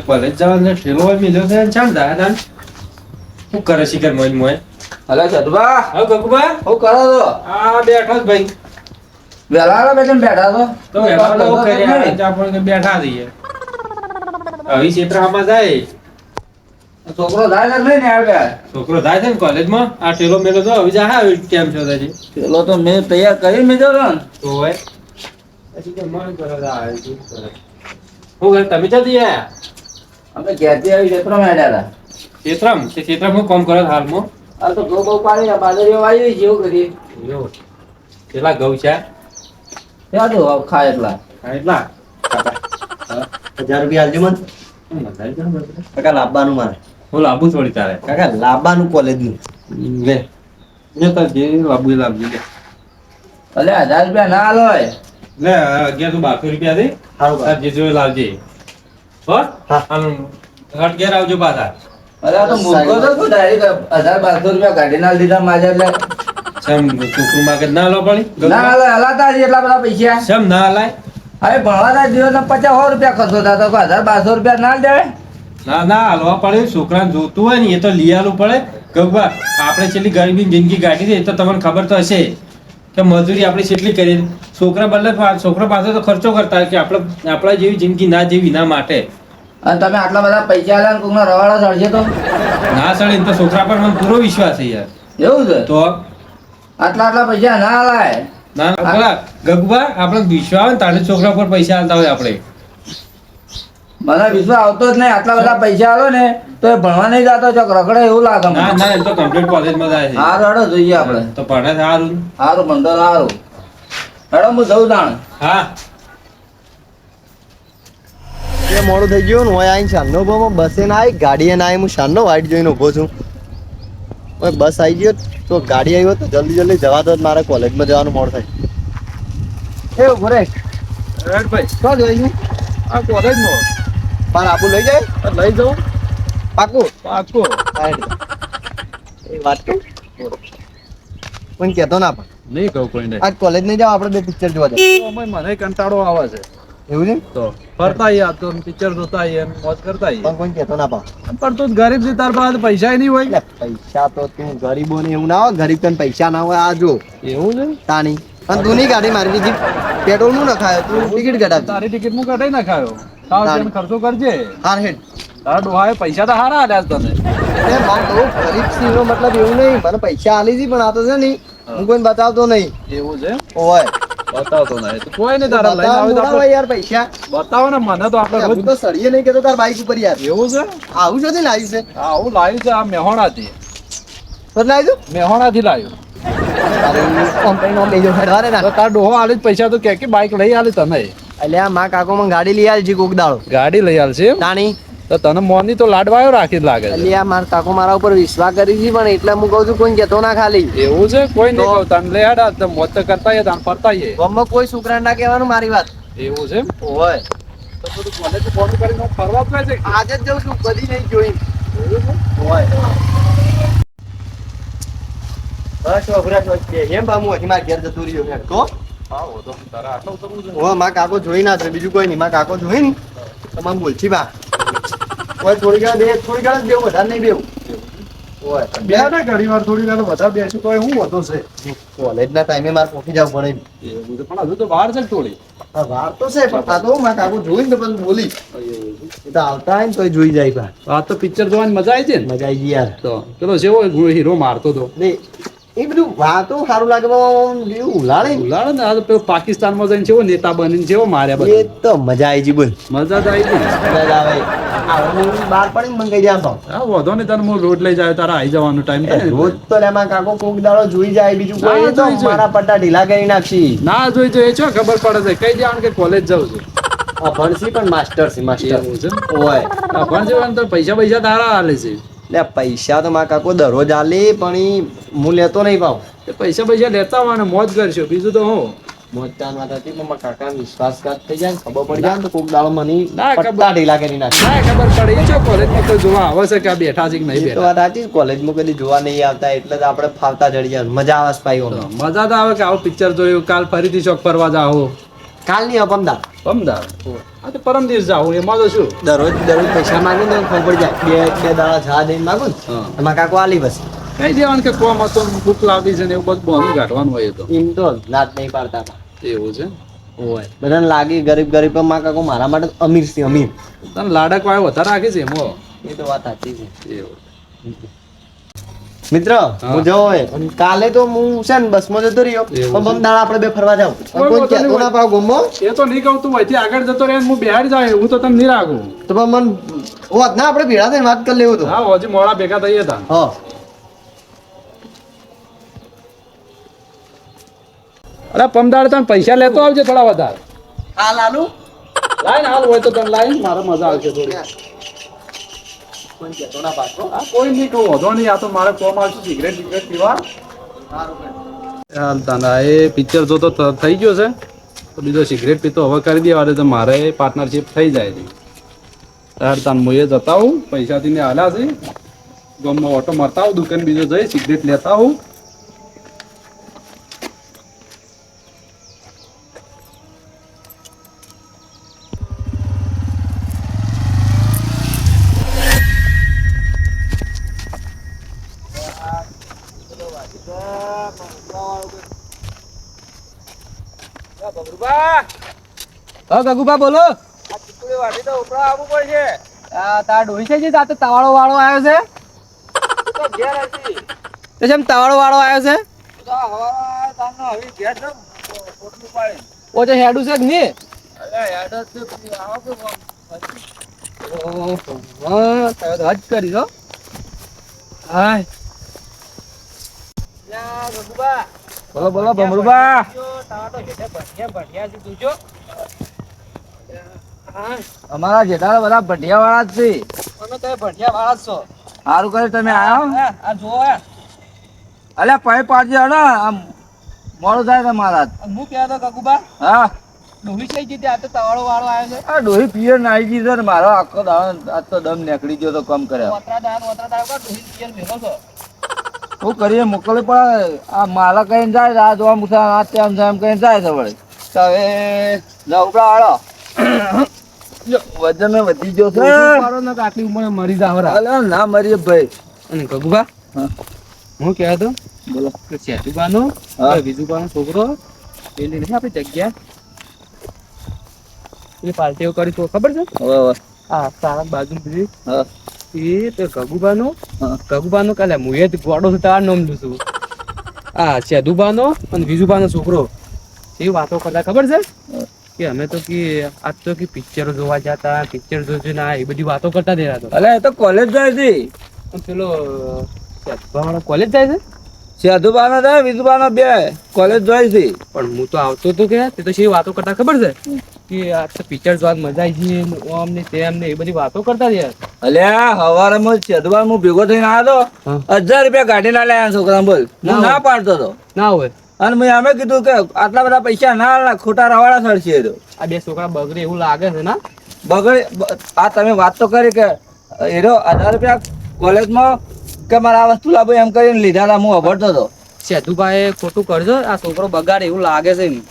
College જવાનો ઠેલો મિલ્યો છે ચાલ દાદા શું કરે શિખર મોય મોય હલો સદબા હા ગગુબા હું કરો છો આ બેઠો જ ભાઈ વેલાળા બેઠા તો વેલા તો કર્યા આપણે બેઠા રહીએ હવે ક્ષેત્રમાં જાય છોકરો જાય ને નહીં ને આવ્યા છોકરો જાય છે ને કોલેજમાં આ ઠેલો મેલો તો હવે જા કેમ છો તાજી પેલો તો મેં તૈયાર કરી મેજો ને તો હોય પછી કે મન કરે આ શું કરે હું ઘર તમે જતી આયા અમે ઘેરથી આવી ક્ષેત્રમાં હેડ્યા હતા ક્ષેત્રમાં હું કામ કરો હાલમાં આ તો ગો પાડી બાજરીઓ વાવી જેવું કરીએ એવું કેટલા ઘઉં છે ત્યાં તો ખાય એટલા એટલા 1000 રૂપિયા આલજો મને કાકા લાવવાનું મારે હું લાંબુ થોડી તારે કાકા લાવવાનું કોલેજનું લે તો જે લાંબુ લાવજો લે અલે 1000 રૂપિયા ના આલોય લે 1100-1200 રૂપિયા દે સારું તાર જે જોયે લાવજે હો હા. આમ હટ ઘેર આવજો પાછા અરે આ તો મૂકો તો કોઈ ડાયરેક્ટ 1000-1200 રૂપિયા કાઢી ના લીધા માજા એટલે સમ છોકરું માગે ના લો પડી ના આલે હલાતા જ એટલા બધા પૈસા સમ ના લાય હવે ભણવાના દિવસના 50-100 રૂપિયા ખર્ચો થતો 1000-1200 રૂપિયા ના દેવે ના ના હાલવા પડે છોકરાને જોતું હોય ને એ તો લઈ આલવું પડે ગગબા આપણે છેલ્લી ગરીબી જિંદગી કાઢી છે એ તો તમને ખબર તો હશે કે મજૂરી આપણે કેટલી કરીએ છોકરા બદલે છોકરા પાસે તો ખર્ચો કરતા કે આપણે આપણા જેવી જિંદગી ના જેવી ના માટે અને તમે આટલા બધા પૈસા આલ્યા ને કોકના રવાડા ચડશે તો ના સળે તો છોકરા પર મને પૂરો વિશ્વાસ છે યાર એવું છે તો આટલા પૈસા ના આલાય ના પેલા ગગબા આપણે વિશ્વાસ આવે ને તારે છોકરા પર પૈસા આલતા હોય આપણે મને વિશ્વાસ આવતો જ નહીં આટલા બધા પૈસા આલો ને તો એ ભણવા નહીં જતો ચોક રખડે એવું લાગે મને. ના ના એમ તો કમ્પ્લીટ કોલેજમાં જાય છે હારું હેડો જોઈએ આપણે તો ભણે સારું સારું પણ તો સારું હેડો હું જઉં તાણ હા એ મોડું થઈ ગયું ને હોય આઈને શાનનો ઉભો બસે ના આવી ગાડીએ ના આવી હું શાનનો વાઈટ જોઈને ઉભો છું હવે બસ આવી ગયો તો ગાડી આવી હોત તો જલ્દી જલ્દી જવા દો મારે કોલેજમાં જવાનું મોડું થાય એ ઉભો રે રેડ ભાઈ શું જોયું આ કોલેજમાં મારે આબુ લઈ જાય લઈ જાઉં પાકું પાકો એ વાત કહું પણ કહેતો ના પણ નહીં કહું કોઈને આજ કોલેજ નહીં જાવ આપણે બે પિક્ચર જોવા જાય મને કંટાળો આવે છે એવું છે તો ફરતા આયા તો પિક્ચર જોતા આયા મોજ કરતા આયા પણ કોઈ કહેતો ના પાવ પણ તું ગરીબ છે તાર પાસે પૈસા નહીં હોય એટલે પૈસા તો તું ગરીબો ને એવું ના હોય ગરીબ તને પૈસા ના હોય આ જો એવું છે તાણી અને તું નહીં ગાડી મારી બીજી પેટ્રોલ નું નખાયો તું ટિકિટ કઢાવ તારી ટિકિટ હું કઢાઈ નાખાયો તાવ જેને ખર્ચો કરજે હાર હેડ તારા ડોહાએ પૈસા તો હારા આલ્યા છે તને એ માર તો ગરીબ સીનો મતલબ એવું નહીં મને પૈસા આલી દી પણ આ તો છે નહીં હું કોઈને બતાવતો નહીં એવું છે ઓય બતાવતો નહીં તો કોઈ નહીં તારા લઈને આવે તો બતાવ આપણે યાર પૈસા બતાવો ને મને તો આપણે હું રોજ તો સળીએ નહીં કેતો તાર બાઈક ઉપર યાર એવું છે આવું છે ને લાવ્યું છે આવું લાવ્યું છે આ મેહોણાથી તો લાવ્યું મેહોણાથી લાવ્યું તારે કંપની નો લેજો હેડવારે ના તો તાર ડોહો આલી જ પૈસા તો કે બાઈક લઈ આલી તને અલ્યા માં કાકો મને ગાડી લઈ આલજી કોક દાડો ગાડી લઈ આલશે તાણી તો તને મોની તો લાડવાયો રાખી જ લાગે છે અલ્યા માર કાકો મારા ઉપર વિશ્વાસ કરી છે પણ એટલે હું કહું છું કોઈ કહેતો ના ખાલી એવું છે કોઈ નહીં કહું તને લઈ આડા તો મોજ તો કરતા આઈએ તને ફરતા આઈએ ગમમાં કોઈ છોકરા ના કહેવાનું મારી વાત એવું છે ઓય તો બધું કોલેજ ફોન કરીને ફરવા જ છે આજે જ જઉં છું કદી નહીં જોઈ ઓય બસ વગરા તો છે એમ બામુ હજી માર ઘેર જતું રહ્યો હેડ તો હા હો તો તારા આટલું કરવું છે ઓ માં કાકો જોઈ ના છે બીજું કોઈ નહીં માં કાકો જોઈ ને તમામ બોલછી બા ઓય થોડી ઘણા બે થોડી ઘણા જ બેવું વધારે નહીં બેવું ઓય બે ને ઘણી વાર થોડી વાર બધા બેસું તો હું હતો છે કોલેજના ટાઈમે મારે પહોંચી જાવ ભણે એવું છે પણ હજુ તો બહાર છે થોડી આ વાર તો છે પણ આ તો માં કાકો જોઈને તો પછી બોલી એ તો આવતા હોય ને તોય જોઈ જાય બા આ તો પિક્ચર જોવાની મજા આવી છે ને મજા આવી ગઈ યાર તો પેલો જેવો હીરો મારતો તો ને એ બધું વાતો સારું લાગે પણ એવું ઉલાળે ને. ઉલાડે ને આ તો પેલો પાકિસ્તાનમાં જઈને જેવો નેતા બનીને જેવો માર્યા એ બધા તો મજા આવી ગઈ બોલ મજા તો આવી ગઈ ને. મજા જ આવે આ હું બહાર પડીને મંગાઈ જાવ તો હા વધો ને તને હું રોડ લઈ જાય તારા આવી જવાનો ટાઈમ થાય ને. રોજ તો લેમાં કાકો કોક દાડો જોઈ જાય બીજું કોઈ નહીં તો જોઈ જાય. મારા પટ્ટા ઢીલા કરી નાખશી ના જોઈ જોઈએ છો ખબર પડે છે કઈ જવાનું કે કોલેજ જાઉં છું આ ભણસી પણ માસ્ટર છે માસ્ટર એવું છે ઓય આ પણ જવાનું તો પૈસા તારા હાલે છે લે પૈસા તો મારા કાકો દરરોજ આલે પણ ઈ હું લેતો નહીં પાવ તે પૈસા લેતા હોય ને મોજ કરશો બીજું તો હું મોજતાન વાત હતી પણ મારા કાકા વિશ્વાસઘાત થઈ જાય ને ખબર પડી જાય ને તો કોક દાડો મને ના, ખબર- પટ્ટા ઢીલા કરી નાખે ના ખબર પડે એ છો કોલેજમાં તો જોવા આવે છે કે આ બેઠા છે કે નહીં એ તો બેઠા વાત સાચી કોલેજમાં કદી જોવા નહીં આવતા એટલે જ આપણે ફાવતા ચડી જાય મજા આવે છે ભાઈ તો મજા તો આવે કે આવું પિક્ચર જોયું કાલ ફરીથી શોખ ફરવા જાઓ કાલ નહીં અપમદાર અમદાવાદ આ તો પરમ દિવસ જાવ એમાં તો શું દરરોજ પૈસા માંગીને તો ખબર પડી જાય બે દાડા જા દઈને માગું ને હા. એમાં કાકો આલી બસ કઈ દેવાનું કે કોમ હતો ભૂખ લાગી છે ને એવું બધું બહાનું કાઢવાનું હોય એ તો એમ તો લાત નહીં પાડતા હતા. એવું છે ઓય બધાને લાગી ગરીબ માં કાકો મારા માટે તો અમીર છે અમીર. તને લાડક વાળો વધારે રાખી છે એમાં એ તો વાત સાચી છે. એવું મિત્ર હું જવો હોય અને કાલે તો હું છે ને બસમાં જતો રહ્યો એવું પણ બમદાળ આપણે બે ફરવા જાવ કોઈ કોઈ વાંધો કહેતો નહીં. ના પાવ ગમો એ તો નહીં કહું તું અહીંથી આગળ જતો રહે ને હું બિહાર જાય એવું તો તને નહીં રાખું તો પણ મન હોત ના આપણે ભેળા થઈને વાત કરી લેવું તો હા હજી મોડા ભેગા થઈએ તા હા અરે પમદાર તને પૈસા લેતો આવજે થોડા વધારે હા લાલુ લાઈન હાલ હોય તો તને લાઈન મારે મજા આવશે થોડી કોઈ કહેતો ના પાછો આ કોઈ નહીં કહું વધો નહીં આ તો મારે કોમ આવશે સિગરેટ પીવા હાલ તાના એ પિક્ચર જોતો થઈ ગયો છે તો બીજો સિગરેટ પીતો હવે કરી દેવા તો મારે પાર્ટનરશિપ થઈ જાય છે તાર તાન હું એ જતા હું પૈસાથી ને હાલ્યા છે ગામમાં ઓટો મારતા આવું દુકાન બીજો જઈ સિગરેટ લેતા હું ગગુબા બોલો તાર ડોહી છે જે તાતો તવાળો વાળો આવ્યો છે તે જેમ તવાળો વાળો આવ્યો છે ઓ જે હેડું છે કે નહીં હજ કરી દો હાય બોલો બોલો ભમરુબા અમારા જેઠાલા બધા ભટિયા વાળા જ છે સારું કરે તમે આવ્યો અલ્યા પાઈ પાડજે હડો આમ મોડું થાય તમારા હું કહેતો કકુબા હા ડોહી થઈ ગઈ ત્યાં તો તવાળો વાળો આવ્યો છે આ ડોહી પિયર નાઈ ગઈ છે ને મારો આખો દાડો આજ તો દમ નીકળી ગયો તો કમ કર્યા ઓતરા દાન ડોહી પિયર ભેગો છો શું કરીએ મોકલવી પડે આ માલા કહીને જાય છે, આ જોવા મુસા આ તેમ તેમ કહીને જાય છે વળી તો હવે નવડા હાડો વજન વધી ગયો છે મારો ને આટલી ઉંમરે મરી જાવરા અલ્યા ના મરીએ ભાઈ અને કકુબા હા. હું કહેતો બોલો કે સેતુબાનો હા. બીજુબાનો છોકરો પેલી નહીં આપણી જગ્યા એ પાર્ટીઓ કરી તો ખબર છે હવે હવે આ તારા બાજુ બીજી હા એ તો ગગુબાનો હા. ગગુબાનો કાલે હું એ ગોડો છું તાર નામ લઉં છું આ સેદુબાનો અને વિજુબાનો છોકરો એ વાતો કરતા ખબર છે કે અમે તો કે આજ તો કે પિક્ચરો જોવા જતા પિક્ચર જોજો ના એ બધી વાતો કરતા દેરા તો અલ્યા એ તો કોલેજ જાય છે અને પેલો સેદુબાવાળો કોલેજ જાય છે સાધુબાનો થાય વિધુબાનો બે કોલેજ જાય છે પણ હું તો આવતો તો કે તે તો શી વાતો કરતા ખબર છે કે આ તો પિક્ચર જોવા મજા આવી ગઈ ને ઓમ ને તેમ ને એ બધી વાતો કરતા રહ્યા અલ્યા હવારમાં સાધુબાન હું ભેગો થઈને આવ્યો હા. તો 1000 રૂપિયા કાઢીને લાયા છોકરા બોલ હું ના પાડતો હતો ના હોય અને મેં અમે કીધું કે આટલા બધા પૈસા ના આલે, ખોટા રવાડા થડશે એ તો. આ બે છોકરા બગડે એવું લાગે છે ના આ તમે વાત તો કરી કે એરો 1000 રૂપિયા કોલેજમાં કે મારે આ વસ્તુ લાવો એમ કરીને લીધા હતા, હું અભડતો હતો. સેતુભાઈ ખોટું કરજો આ છોકરો બગાડે એવું લાગે છે ને.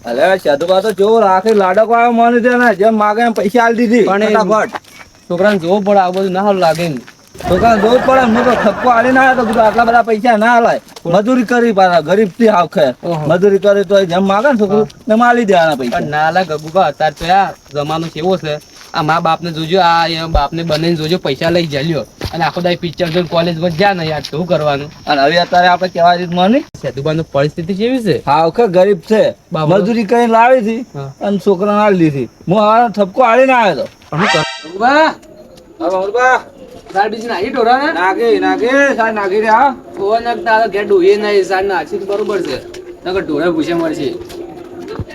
અલે સાધુબા તો જો રાખી લાડકો આવ્યો મને છે ને જેમ માગે એમ પૈસા આલી દીધી પણ એ- ફટાફટ. છોકરાને જોવું પડે આ બધું ના સારું લાગે ને. છોકરાને જોવું જ પડે ને. હું તો ઠપકો આલી ના આવ્યો તો કીધું આટલા બધા પૈસા ના હલાય, મજૂરી કરી પાછા ગરીબ થી આખે ઓહો. મજૂરી કરી તો જેમ માગે ને છોકરું ને આલી દેવાના પૈસા. પણ ના લા ગગુબા અત્યારે તો યાર જમાનો કેવો છે આ મા બાપ ને જોજો આ એ બાપને બને જોજો પૈસા લઈ જલ્યો અને આખો દાઈ પિક્ચર જોઈને કોલેજ માં જ્યાં ને યાર શું કરવાનું. અને હવે અત્યારે આપણે કહેવા રીત માની સેતુભાઈ પરિસ્થિતિ કેવી છે હા ઓકે ગરીબ છે, બાબા. મજૂરી કરીને લાવી હતી હા. અને છોકરાને આલી દીધી. હું હવે ઠપકો આલીને આવ્યો પણ હું કર તાર બીજી નાખી ઢોરા ને નાખી સાહેબ નાખી રે હા. ઓવર નાખતા ઘેર ડોહી નહીં સાર નાખી તો બરોબર છે નકર ઢોરા પૂછે મળશે.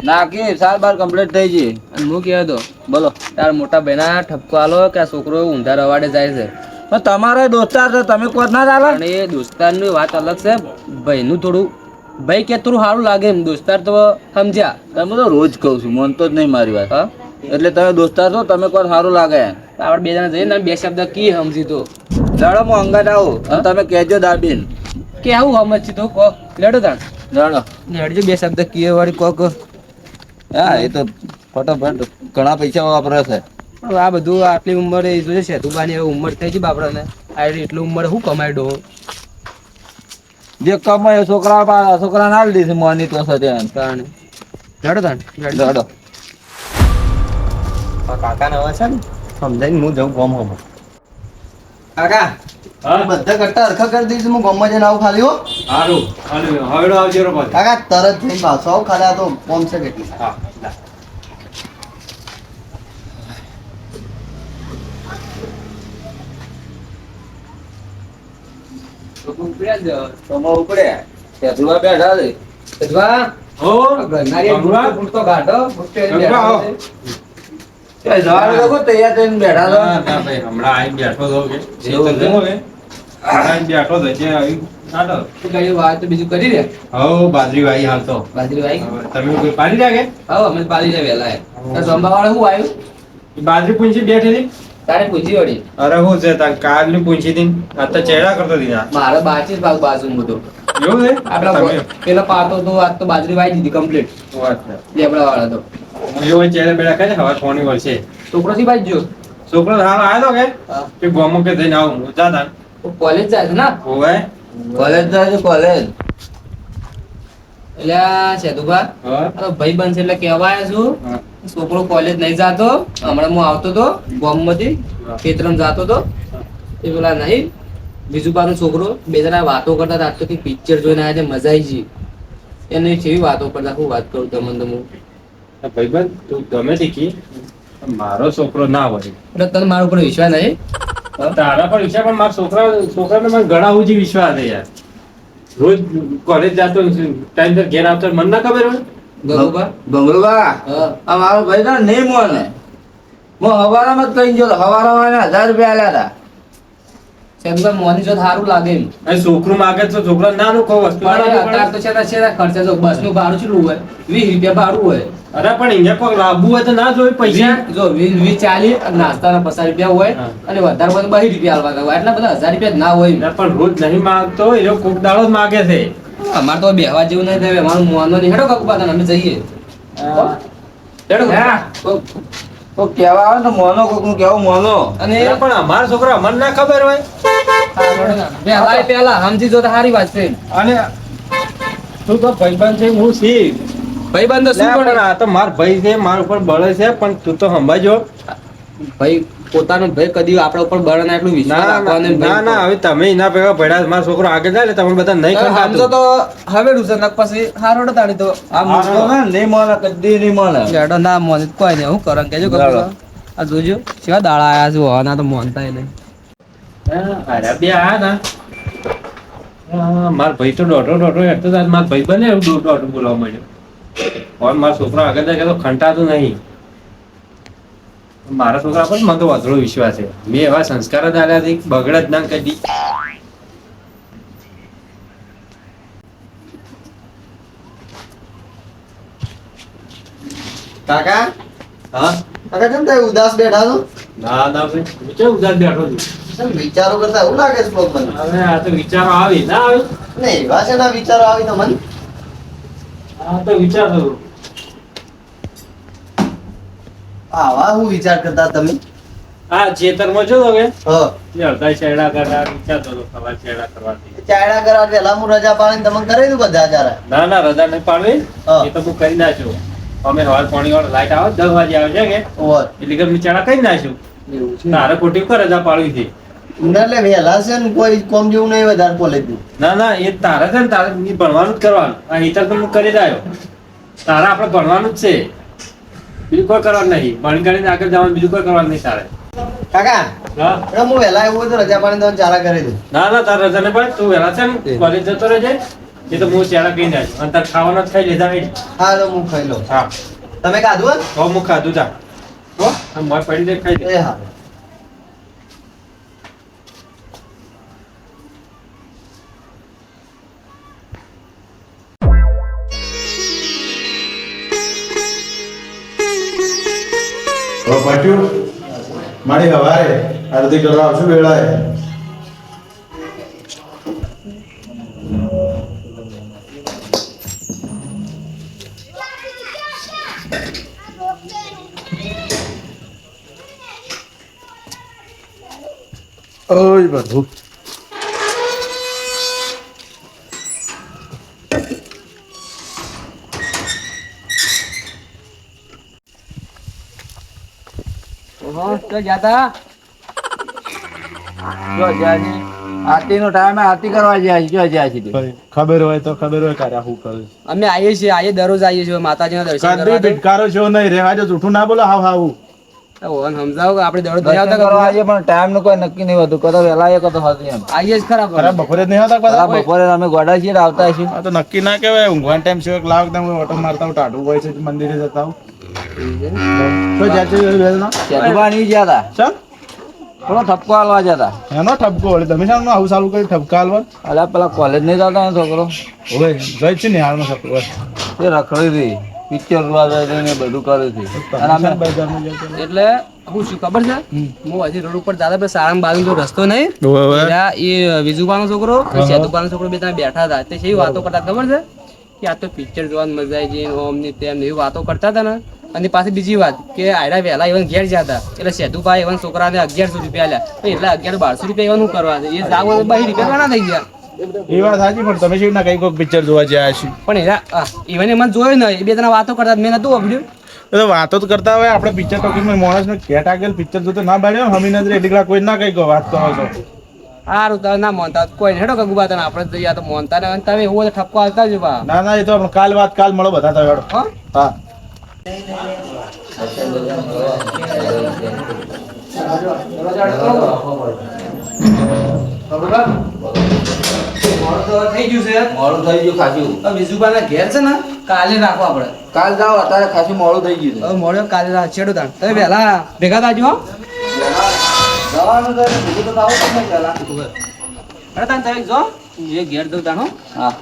નાખી સાર બાર કમ્પ્લીટ થઈ ગઈ. અને હું કહ્યો હતો બોલો તાર મોટા બહેના ઠપકો આલો કે આ છોકરો ઊંધા રવાડે જાય છે. પણ તમારા દોસ્તાર છે, તમે કોઈ ના ચાલે. પણ એ દોસ્તારની વાત અલગ છે ભાઈનું થોડું ભાઈ કે થોડું સારું લાગે એમ દોસ્તાર તો સમજ્યા. તમે તો રોજ કહું છું, માનતો જ નહીં મારી વાત. હા એટલે તમે દોસ્તાર છો, તમે કોઈ સારું લાગે. આપણે બે જણા જઈએ ને બે શબ્દ કી સમજી તો લડો હું અંગાત આવું અને તમે કહેજો દાબીન. કે આવું સમજથી તો કહો લડો તાણ લડો લડજો બે શબ્દ કી વાળી કહો કહો. હા એ તો ફટાફટ ઘણા પૈસા વાપરે છે. હવે આ બધું આટલી ઉંમરે જોઈએ છે સેતુબાની હવે ઉંમર થઈ ગઈ બાપડાને આ એટલી ઉંમરે શું કમાય ડો જે કમાય એ છોકરા ના દીધી મોની તો સાથે તાણ લડો તાણ દડો કાકા ને હવે છે ને સમજાઈને હું જઉં ગમ હમ કાકા હા બધા કટ્ટા હરખા કરી દઈશ હું ગમમાં જઈને આવું ખાલી હો. સારું હવેડો આવજો રો પાછો. કાકા તરત જઈને પાછો આવું ખાલી આ તો કોમ છે કેટલી. હા લા. તમારે ઉપડે સેતુબા બેઠા છે. સેતુબા હો ગંગા. ગુટતો ગાઢો ગુટતો ગંગા, આવો. જવાનું લોકો તૈયાર થઈને બેઠા છો. ના, ના ભાઈ, હમણાં આઈને બેઠો તો કે એવું છે? જમો કે? આઈને બેઠો તો જે આવી નાટો. શું કહ્યું વાત તો બીજું કરી દે હઉ બાજરી વાઈ હાલ તો. બાજરી વાઈ હવે તમે કોઈ પાડી રાખે હા અમે પાલી જાય વહેલા તો સંભાવાળા શું આવ્યું બાજરી પૂંછી બેઠેલી. તારે પૂછી વળી અરે હું છે તાર કાલની પૂંછી હતી આ તો ચેડા કરતો હતી આ. મારે બાચી ભાગ બાજુ બધું એવું છે આપડા તમે પેલા પાતો તો આજ તો બાજરી વાઈ દીધી કમ્પ્લીટ વાત છે. લેબડા વાળા તો એવું ચેડા બેડા કરે હવે ફોની વળશે. છોકરો થી બાજુ છોકરો હાલ આવ્યો કે કે ગોમો કે જઈને આવું હું જા તાન. કોલેજ જાય છે ને હોવે કોલેજ જાય છે કોલેજ. એટલે સેતુભા હા આ તો ભાઈ બનશે એટલે કહેવા આવ્યો છું હા. છોકરો કોલેજ નહીં જાતો હમણાં હું આવતો તો બોમ્બમાંથી ખેતરમ જાતો તો એ પેલા નહીં બીજું પાનો છોકરો બે જણા વાતો કરતા હતા આજ તો પિક્ચર જોઈને આવ્યા છે મજા આવી ગઈ એને કેવી વાતો કરતા હું વાત કરું તમને તો હું ભાઈબંધ તું ગમે તે કી મારો છોકરો ના હોય. એટલે તને મારા ઉપર વિશ્વાસ નહીં તારા પર વિશ્વાસ પણ મારા છોકરાને મને ઘણા ઉજી વિશ્વાસ છે યાર. રોજ કોલેજ જાતો ટાઈમ પર ઘેર આવતો મને ના ખબર હોય. ગરુબા ગંગલુબા હા આ મારો ભાઈ ના નહીં મોને હું હવારામાં જ કઈ ગયો હવારામાં એને 1000 રૂપિયા આલ્યા હતા. સેતુભા મોની જો સારું લાગે એમ અને છોકરું માગે તો છોકરા નાનું કહો વસ્તુ પણ ના અત્યારે તો છેલ્લા ખર્ચા જો બસ નું ભાડું કેટલું હોય 20 રૂપિયા ભાડું હોય અરે પણ અહીંયા કોઈ લાવવું હોય તો ના જોઈ પૈસા. જો 20 40 અને નાસ્તાના 50 રૂપિયા હોય હા. અને વધારે હોય તો 22 રૂપિયા આલવા હોય એટલા બધા 1000 રૂપિયા જ ના હોય ના, પણ રોજ નહીં માંગતો એ લોકો કોક દાડો જ માગે છે. અમારે તો બેહવા જેવું નહીં થાય અમારું મોનો નહીં હેડો કાકુ પાછા અમે જઈએ હેડો હા. તો કેવા આવે ને મોનો કોક નું કેવું મોનો અને અરે પણ અમારા છોકરા અમને ના ખબર હોય. પેલા સમજી જો તો સારી વાત છે અને તું તો ભાઈબંધ છે હું છી. ભાઈ બંધ શું લે, પણ પણ આ તો માર ભાઈ છે મારા ઉપર બળે છે પણ તું તો સમજો. ભાઈ પોતાનો ભાઈ કદી આપણા ઉપર બળ ના એટલું વિશ્વાસ ના રાખવાનો એમ ના ના હવે તમે એના ભેગા ભેડા મારો છોકરો આગળ જાય ને તમે બધા નહીં સમજો ખંડાતું. તો હવે રૂસન પછી હારોડો તાણી તો આ મોનો ને નહીં મોને કદી નહીં મોને લેડો ના મોને કોઈ નહીં હું કરન કેજો લાડો. આ જોજો કેવા દાડા આયા છે હોવાના તો મોનતા નહીં હા, અરે બે આ ના હા, મારો ભાઈ તો દોઢો હેઠતો હતો. મારો ભાઈ બને એવું દોઢો બોલાવવા માંડ્યો. પણ મારો છોકરો આગળ જાય કે તો ખંટાતું નહીં. મારા છોકરા પર મને તો વધુ વિશ્વાસ છે. મેં એવા સંસ્કાર જ આલ્યા છે કે બગડે જ ના કદી. કાકા હા કાકા કેમ થાય ઉદાસ બેઠા છો? ના ના ભાઈ હું કેમ ઉદાસ બેઠો છું. કેમ વિચારો કરતા એવું લાગે છે કોક મને? હવે આ તો વિચારો આવી ના આવે. નહીં એવા છે ના વિચારો આવી તો મને આ તો વિચાર કરું. આવા હું વિચાર કરતા તમે? આ ચેતરમાં જો તો કે હા એ અડધા છેડા કરતા વિચારતો હતો સવાર છેડા કરવાથી. ચાયડા કરવા પેલા હું રજા પાડીને તમને કરી દઉં બધા ચારા. ના ના રજા નહીં પાડવી. હા. એ તો હું કરી નાખ્યું. અમે સવાર પાણી વાળો લાઈટ આવે 10 વાગે આવે છે કે ઓર એટલે કે ચેડા કરી નાખ્યું. તારે ખોટી કર રજા પાડવી હતી. ના એટલે વહેલા છે ને કોઈ કોમ જેવું નહીં વધારે કોલેજનું. ના ના એ તારે છે ને તારે ઈ ભણવાનું જ કરવાનું. આ હિતર તો હું કરી રહ્યો. તારે આપણે ભણવાનું જ છે. બીજું કોઈ કરવાનું નહીં. ભણી કરીને આગળ જવાનું બીજું કોઈ કરવાનું નહીં તારે. કાકા હા એટલે હું વહેલા એવું હોય તો રજા પાડીને તમને ચારા કરી દઉં. ના ના તારે રજા નહીં પડે. તું વહેલા છે ને કોલેજ જતો રહેજે. એ તો હું ચેડા કહી નાખ્યું. અને તારે ખાવાનો જ ખાઈ લીધા હોય. હા તો હું ખાઈ લઉં. હા તમે ખાધું તો હું ખાધું જા. હો આમ મોય પડી દે ખાઈ દે. હે? એ હા પાટ્યું મારી હવારે આરતી કરવા આવશું વેળાએ. ઓય બધું ઓહો, તો જાતા જો જ્યાં છે આરતીનો ટાઈમે આરતી કરવા જ્યાં છે જો જ્યાં છે તે. ખબર હોય તો ખબર હોય કારે હું કરું અમે આવીએ છીએ દરરોજ આવીએ છીએ માતાજીના દર્શન કદી કરવા તો. ભિટકારો છો નહીં રેવા જો જૂઠું ના બોલો હાવ હાવું ઓહન સમજાવો કે આપણે દરરોજ નહીં દર્શન આવતા કરવા આવીએ પણ ટાઈમનું કોઈ નક્કી નહીં હોતું કદાચ વહેલા આવીએ કદાચ હોતી એમ આવીએ જ ખરા ખરા બપોરે જ નહીં આવતા કદાચ બધા બપોરે અમે ગોડા છીએ ને આવતા છીએ આ તો નક્કી ના કહેવાય ઊંઘવાનો ટાઈમ છે એક લાખ તમે ઓટો મારતા હું ટાઢું હોય છે મંદિરે જતા હું તો જાય છે વેલનો ચેતુભા નહીં ગયા હતા ચમ થોડો ઠપકો હાલવા જતા એનો ઠપકો વળે તમે શાનું આવું ચાલુ કરી ઠપકા હાલવા અલ્યા પેલા કોલેજ નહીં જતા ને છોકરો હવે જઈ છે ને હાલનો ઠપકો તે રખડી હતી પિક્ચર જોવા જાય ને બધું કરે છે અને અમે એટલે હું શું ખબર છે હું હજી રોડ ઉપર દાદા પેલા સારામ બાજુ રસ્તો નહીં એરા એ વિજુબાનો છોકરો સેતુબાનો છોકરો બે ત્યાં બેઠા હતા તે શી વાતો કરતા ખબર છે કે આ તો પિક્ચર જોવાની મજા આવી ગઈ ઓમ ની તેમ એવી વાતો કરતા હતા ને અને પાછી બીજી વાત કે આયરા વહેલા એવન ઘેર જતા એટલે સેતુભાઈ એવન છોકરાને 1100 રૂપિયા લ્યા તો એટલે 1100-1200 રૂપિયા એવાનું કરવા છે એ જાવ 22 રૂપિયા ઘણા થઈ ગયા એ વાત સાચી પણ તમે શું ના કઈ કોઈક પિક્ચર જોવા ગયા છે પણ એરા ઇવન મને જોયું ને એ બે ત્રણ વાતો કરતા મેં નતું વાપર્યું તો વાતો જ કરતા હોય આપણે પિક્ચર ટોકીમાં માણસને કેટ આગળ પિક્ચર જોતો ના બાળ્યો હમી નજરે એટલી કોઈ ના કઈ કહો વાત કરો છો સારું તમે ના માનતા કોઈ હેડો કે ગુબા તને આપણે તો યા તો માનતા ને તમે એવું હોય તો ઠપકો હાલતા જ બા ના ના એ તો આપણે કાલ વાત કાલ મળો બધા તો હેડો હા હા થઈ ગયું છે મોડું થઈ ગયું ખાસું વિજુબાના ઘેર છે ને કાલે રાખો આપણે કાલ જાઓ અત્યારે ખાસું મોડું થઈ ગયું છે હવે મળ્યો કાલે રાત છેડો તાણ તમે વહેલા ભેગા થાજો હો જવાનું તો બીજું તો આવું તમને પહેલા અરે તાણ તમે જો એ ઘેર દઉં તાણ હો હા